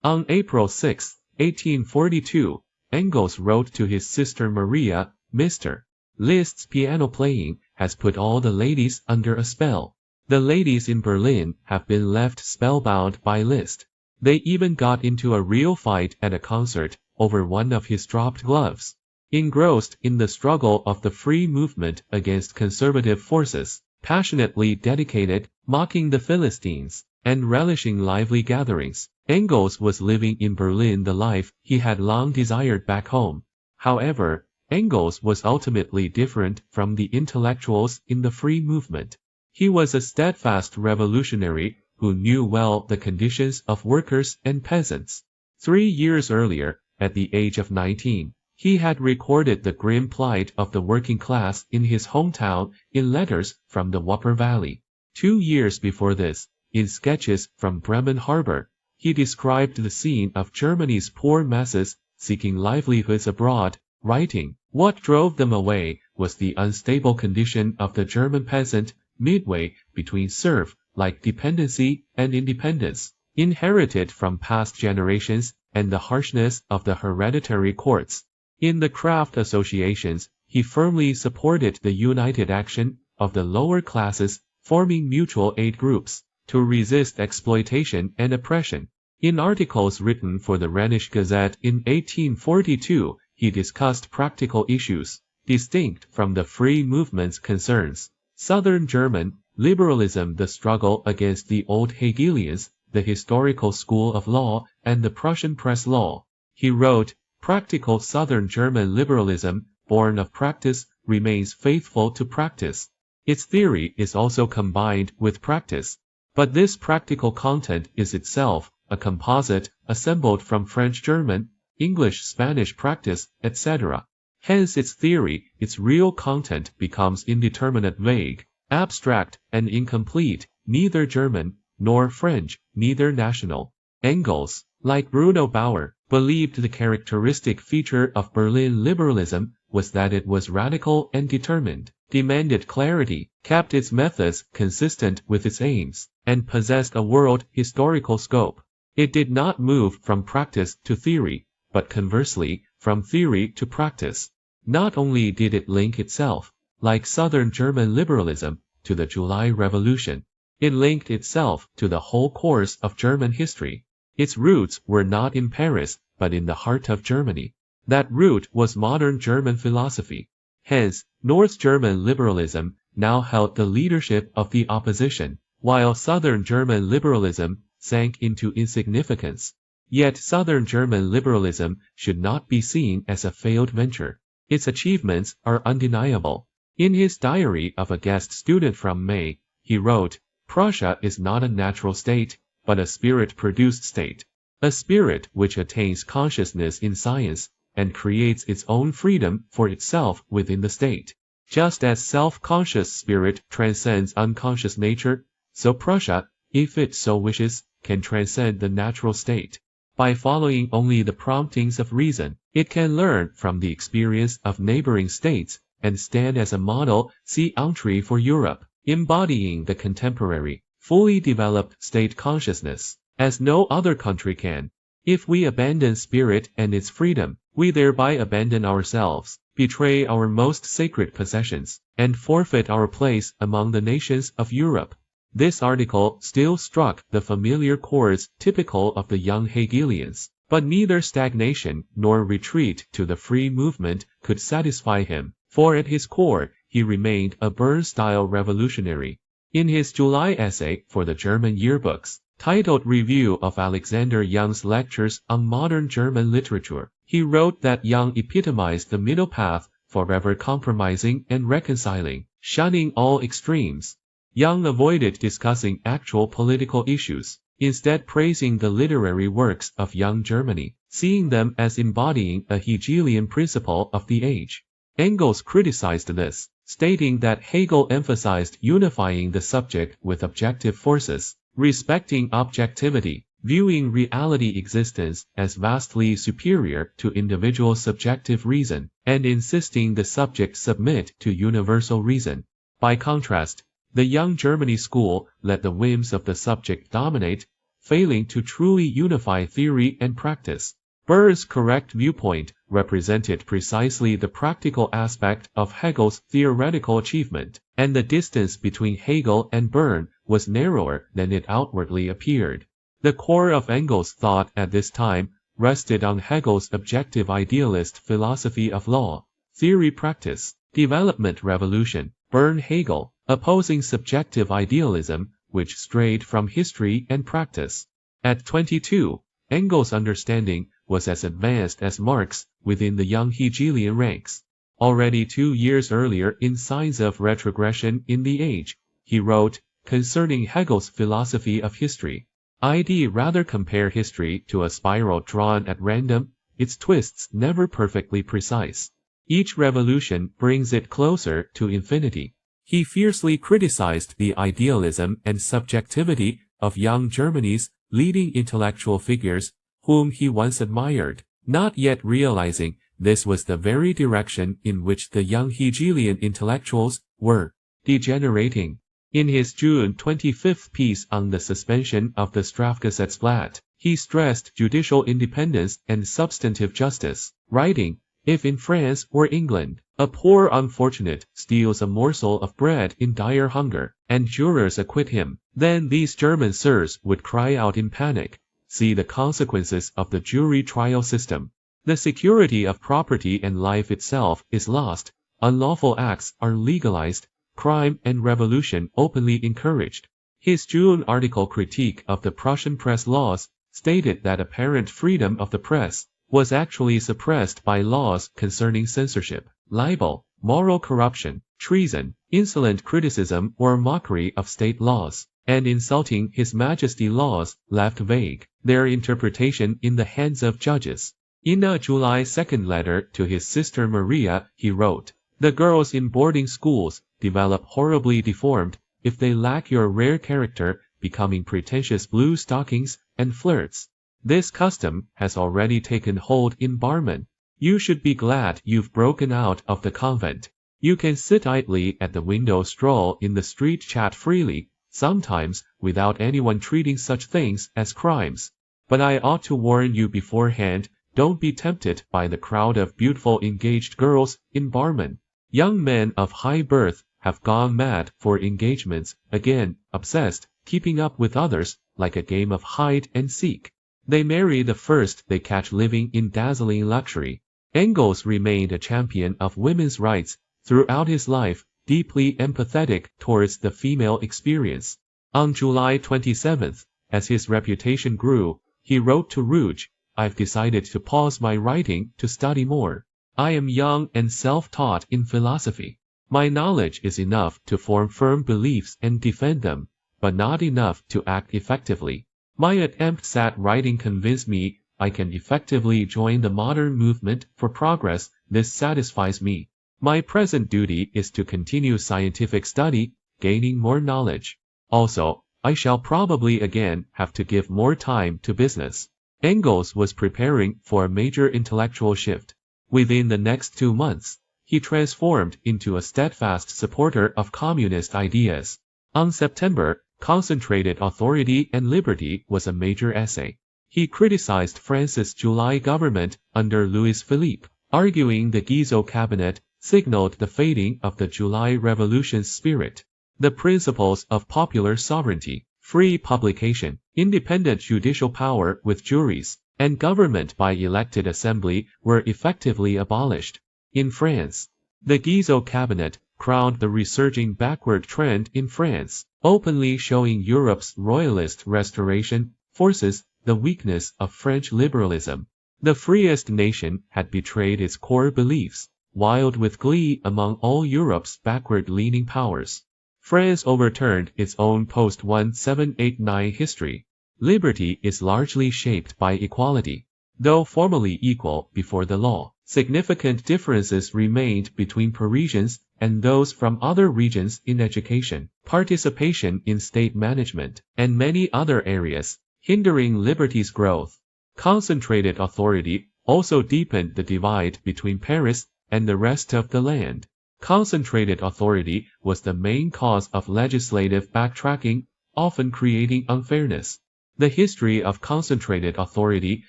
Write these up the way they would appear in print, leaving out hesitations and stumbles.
On April 6, 1842, Engels wrote to his sister Maria, Mr. Liszt's piano playing has put all the ladies under a spell. The ladies in Berlin have been left spellbound by Liszt. They even got into a real fight at a concert over one of his dropped gloves. Engrossed in the struggle of the free movement against conservative forces, passionately dedicated, mocking the Philistines, and relishing lively gatherings, Engels was living in Berlin the life he had long desired back home. However, Engels was ultimately different from the intellectuals in the free movement. He was a steadfast revolutionary who knew well the conditions of workers and peasants. 3 years earlier, at the age of 19, he had recorded the grim plight of the working class in his hometown in letters from the Wupper Valley. 2 years before this, in sketches from Bremen Harbor, he described the scene of Germany's poor masses seeking livelihoods abroad, writing, "What drove them away was the unstable condition of the German peasant, midway between serf-like dependency and independence, inherited from past generations, and the harshness of the hereditary courts." In the craft associations, he firmly supported the united action of the lower classes, forming mutual aid groups to resist exploitation and oppression. In articles written for the Rhenish Gazette in 1842, he discussed practical issues, distinct from the free movement's concerns. Southern German liberalism, the struggle against the old Hegelians, the historical school of law, and the Prussian press law. He wrote, "Practical Southern German liberalism, born of practice, remains faithful to practice. Its theory is also combined with practice. But this practical content is itself a composite assembled from French-German, English-Spanish practice, etc. Hence its theory, its real content becomes indeterminate, vague, abstract, and incomplete, neither German, nor French, neither national." Engels, like Bruno Bauer, believed the characteristic feature of Berlin liberalism was that it was radical and determined, demanded clarity, kept its methods consistent with its aims, and possessed a world historical scope. It did not move from practice to theory, but conversely, from theory to practice. Not only did it link itself, like Southern German liberalism, to the July Revolution, it linked itself to the whole course of German history. Its roots were not in Paris, but in the heart of Germany. That root was modern German philosophy. Hence, North German liberalism now held the leadership of the opposition, while Southern German liberalism sank into insignificance. Yet Southern German liberalism should not be seen as a failed venture. Its achievements are undeniable. In his diary of a guest student from May, he wrote, "Prussia is not a natural state, but a spirit-produced state. A spirit which attains consciousness in science, and creates its own freedom for itself within the state. Just as self-conscious spirit transcends unconscious nature, so Prussia, if it so wishes, can transcend the natural state. By following only the promptings of reason, it can learn from the experience of neighboring states, and stand as a model entry for Europe, embodying the contemporary, fully developed state consciousness, as no other country can. If we abandon spirit and its freedom, we thereby abandon ourselves, betray our most sacred possessions, and forfeit our place among the nations of Europe." This article still struck the familiar chords typical of the young Hegelians, but neither stagnation nor retreat to the free movement could satisfy him, for at his core, he remained a Berne-style revolutionary. In his July essay for the German yearbooks, titled Review of Alexander Young's Lectures on Modern German Literature, he wrote that Young epitomized the middle path, forever compromising and reconciling, shunning all extremes. Young avoided discussing actual political issues, instead praising the literary works of young Germany, seeing them as embodying a Hegelian principle of the age. Engels criticized this, stating that Hegel emphasized unifying the subject with objective forces, respecting objectivity, viewing reality existence as vastly superior to individual subjective reason, and insisting the subject submit to universal reason. By contrast, the young Germany school let the whims of the subject dominate, failing to truly unify theory and practice. Burn's correct viewpoint represented precisely the practical aspect of Hegel's theoretical achievement, and the distance between Hegel and Burn was narrower than it outwardly appeared. The core of Engels' thought at this time rested on Hegel's objective idealist philosophy of law, theory, practice, development, revolution. Burn Hegel, opposing subjective idealism, which strayed from history and practice. At 22, Engels' understanding was as advanced as Marx within the young Hegelian ranks. Already 2 years earlier, in Signs of Retrogression in the Age, he wrote, concerning Hegel's philosophy of history, I'd rather compare history to a spiral drawn at random, its twists never perfectly precise. Each revolution brings it closer to infinity. He fiercely criticized the idealism and subjectivity of young Germany's leading intellectual figures, whom he once admired, not yet realizing this was the very direction in which the young Hegelian intellectuals were degenerating. In his June 25 piece on the suspension of the Strafgesetzblatt, he stressed judicial independence and substantive justice, writing, if in France or England, a poor unfortunate steals a morsel of bread in dire hunger, and jurors acquit him, then these German sirs would cry out in panic, see the consequences of the jury trial system. The security of property and life itself is lost, unlawful acts are legalized, crime and revolution openly encouraged. His June article critique of the Prussian press laws stated that apparent freedom of the press was actually suppressed by laws concerning censorship, libel, moral corruption, treason, insolent criticism or mockery of state laws, and insulting His Majesty laws left vague, their interpretation in the hands of judges. In a July 2nd letter to his sister Maria, he wrote, the girls in boarding schools develop horribly deformed, if they lack your rare character, becoming pretentious blue stockings and flirts. This custom has already taken hold in Barmen. You should be glad you've broken out of the convent. You can sit idly at the window, stroll in the street, chat freely, sometimes without anyone treating such things as crimes. But I ought to warn you beforehand, don't be tempted by the crowd of beautiful engaged girls in Barmen. Young men of high birth have gone mad for engagements, again, obsessed, keeping up with others, like a game of hide and seek. They marry the first they catch living in dazzling luxury. Engels remained a champion of women's rights throughout his life, deeply empathetic towards the female experience. On July 27th, as his reputation grew, he wrote to Rouge, I've decided to pause my writing to study more. I am young and self-taught in philosophy. My knowledge is enough to form firm beliefs and defend them, but not enough to act effectively. My attempts at writing convince me I can effectively join the modern movement for progress. This satisfies me. My present duty is to continue scientific study, gaining more knowledge. Also, I shall probably again have to give more time to business. Engels was preparing for a major intellectual shift. Within the next 2 months, he transformed into a steadfast supporter of communist ideas. On September, Concentrated Authority and Liberty was a major essay. He criticized France's July government under Louis Philippe, arguing the Guizot cabinet signaled the fading of the July Revolution's spirit. The principles of popular sovereignty, free publication, independent judicial power with juries, and government by elected assembly were effectively abolished. In France, the Guizot cabinet crowned the resurging backward trend in France, openly showing Europe's royalist restoration forces the weakness of French liberalism. The freest nation had betrayed its core beliefs, wild with glee among all Europe's backward-leaning powers. France overturned its own post-1789 history. Liberty is largely shaped by equality. Though formally equal before the law, significant differences remained between Parisians and those from other regions in education, participation in state management, and many other areas, hindering liberty's growth. Concentrated authority also deepened the divide between Paris and the rest of the land. Concentrated authority was the main cause of legislative backtracking, often creating unfairness. The history of concentrated authority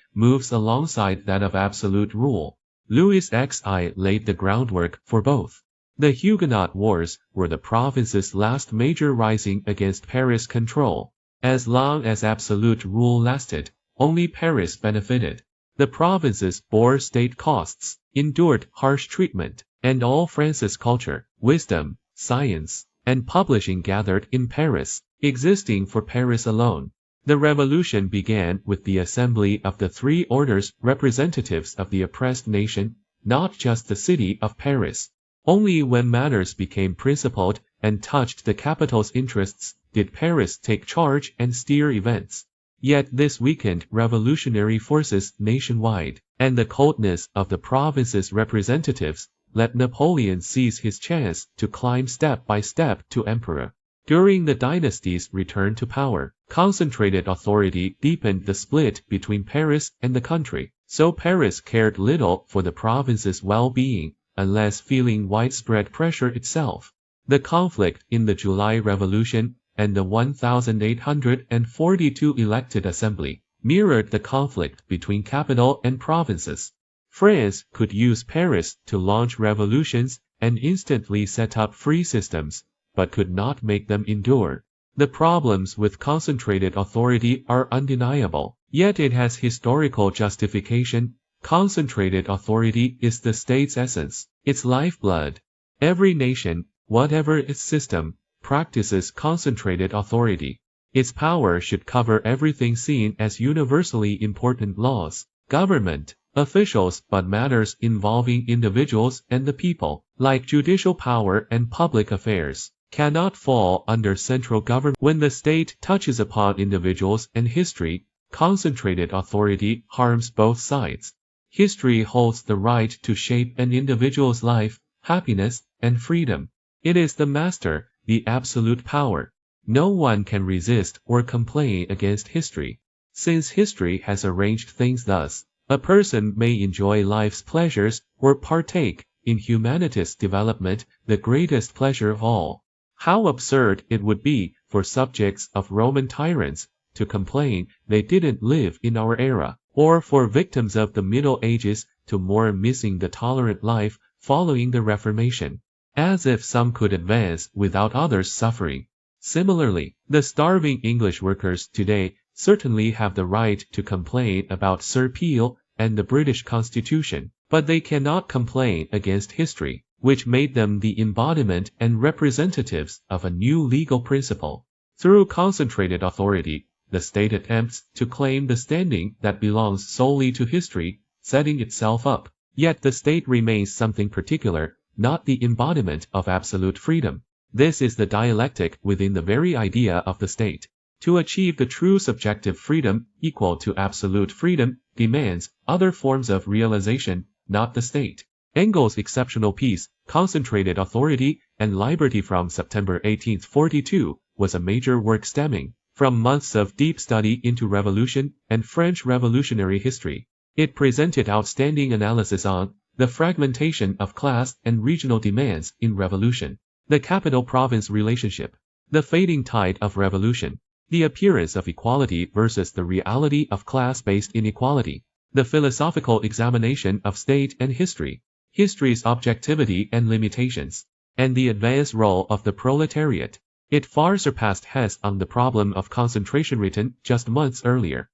moves alongside that of absolute rule. Louis Xi laid the groundwork for both. The Huguenot Wars were the province's last major rising against Paris control. As long as absolute rule lasted, only Paris benefited. The provinces bore state costs, endured harsh treatment, and all France's culture, wisdom, science, and publishing gathered in Paris, existing for Paris alone. The revolution began with the assembly of the three orders, representatives of the oppressed nation, not just the city of Paris. Only when matters became principled and touched the capital's interests did Paris take charge and steer events. Yet this weakened revolutionary forces nationwide, and the coldness of the province's representatives let Napoleon seize his chance to climb step by step to emperor. During the dynasty's return to power, concentrated authority deepened the split between Paris and the country, so Paris cared little for the province's well-being, unless feeling widespread pressure itself. The conflict in the July Revolution and the 1842 elected assembly mirrored the conflict between capital and provinces. France could use Paris to launch revolutions and instantly set up free systems, but could not make them endure. The problems with concentrated authority are undeniable, yet it has historical justification. Concentrated authority is the state's essence, its lifeblood. Every nation, whatever its system, practices concentrated authority. Its power should cover everything seen as universally important laws, government, officials, but matters involving individuals and the people, like judicial power and public affairs, cannot fall under central government. When the state touches upon individuals and history, concentrated authority harms both sides. History holds the right to shape an individual's life, happiness, and freedom. It is the master, the absolute power. No one can resist or complain against history. Since history has arranged things thus, a person may enjoy life's pleasures or partake in humanity's development, the greatest pleasure of all. How absurd it would be for subjects of Roman tyrants to complain they didn't live in our era, or for victims of the Middle Ages to mourn missing the tolerant life following the Reformation, as if some could advance without others suffering. Similarly, the starving English workers today certainly have the right to complain about Sir Peel and the British Constitution, but they cannot complain against history, which made them the embodiment and representatives of a new legal principle. Through concentrated authority, the state attempts to claim the standing that belongs solely to history, setting itself up. Yet the state remains something particular, not the embodiment of absolute freedom. This is the dialectic within the very idea of the state. To achieve the true subjective freedom equal to absolute freedom demands other forms of realization, not the state. Engels' exceptional piece, Concentrated Authority and Liberty from September 1842, was a major work stemming from months of deep study into revolution and French revolutionary history. It presented outstanding analysis on the fragmentation of class and regional demands in revolution, the capital-province relationship, the fading tide of revolution, the appearance of equality versus the reality of class-based inequality, the philosophical examination of state and history, history's objectivity and limitations, and the advanced role of the proletariat. It far surpassed Hess on the problem of concentration written just months earlier.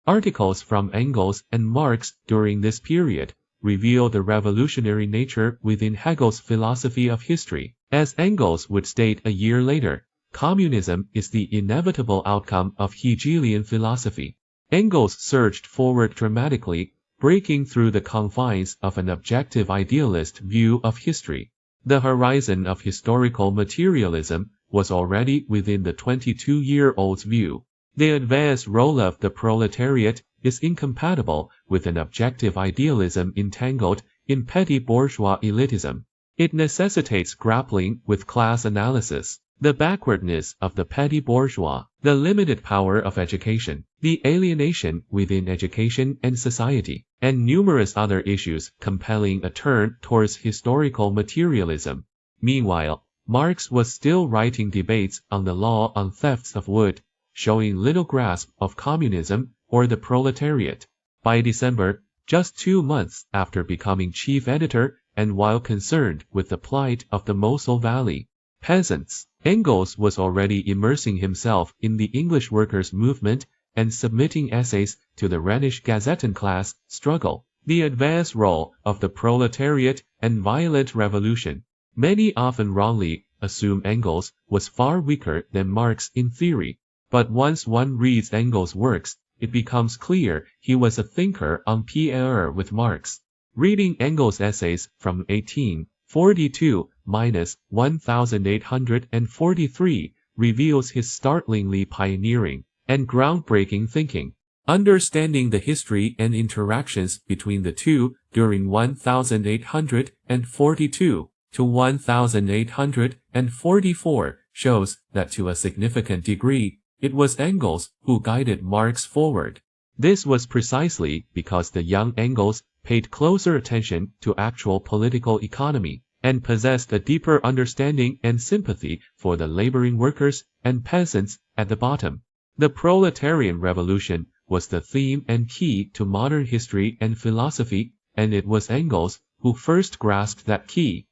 Articles from Engels and Marx during this period reveal the revolutionary nature within Hegel's philosophy of history. As Engels would state a year later, communism is the inevitable outcome of Hegelian philosophy. Engels surged forward dramatically, breaking through the confines of an objective idealist view of history. The horizon of historical materialism was already within the 22-year-old's view. The advanced role of the proletariat is incompatible with an objective idealism entangled in petty bourgeois elitism. It necessitates grappling with class analysis, the backwardness of the petty bourgeois, the limited power of education, the alienation within education and society, and numerous other issues compelling a turn towards historical materialism. Meanwhile, Marx was still writing debates on the law on thefts of wood, showing little grasp of communism or the proletariat. By December, just 2 months after becoming chief editor and while concerned with the plight of the Mosel Valley peasants, Engels was already immersing himself in the English workers' movement and submitting essays to the Rhenish Gazettenclass struggle, the advance role of the proletariat and violent revolution. Many often wrongly assume Engels was far weaker than Marx in theory, but once one reads Engels' works, it becomes clear he was a thinker on par with Marx. Reading Engels' essays from 1842–1843 reveals his startlingly pioneering and groundbreaking thinking. Understanding the history and interactions between the two during 1842 to 1844 shows that to a significant degree, it was Engels who guided Marx forward. This was precisely because the young Engels paid closer attention to actual political economy and possessed a deeper understanding and sympathy for the laboring workers and peasants at the bottom. The proletarian revolution was the theme and key to modern history and philosophy, and it was Engels who first grasped that key.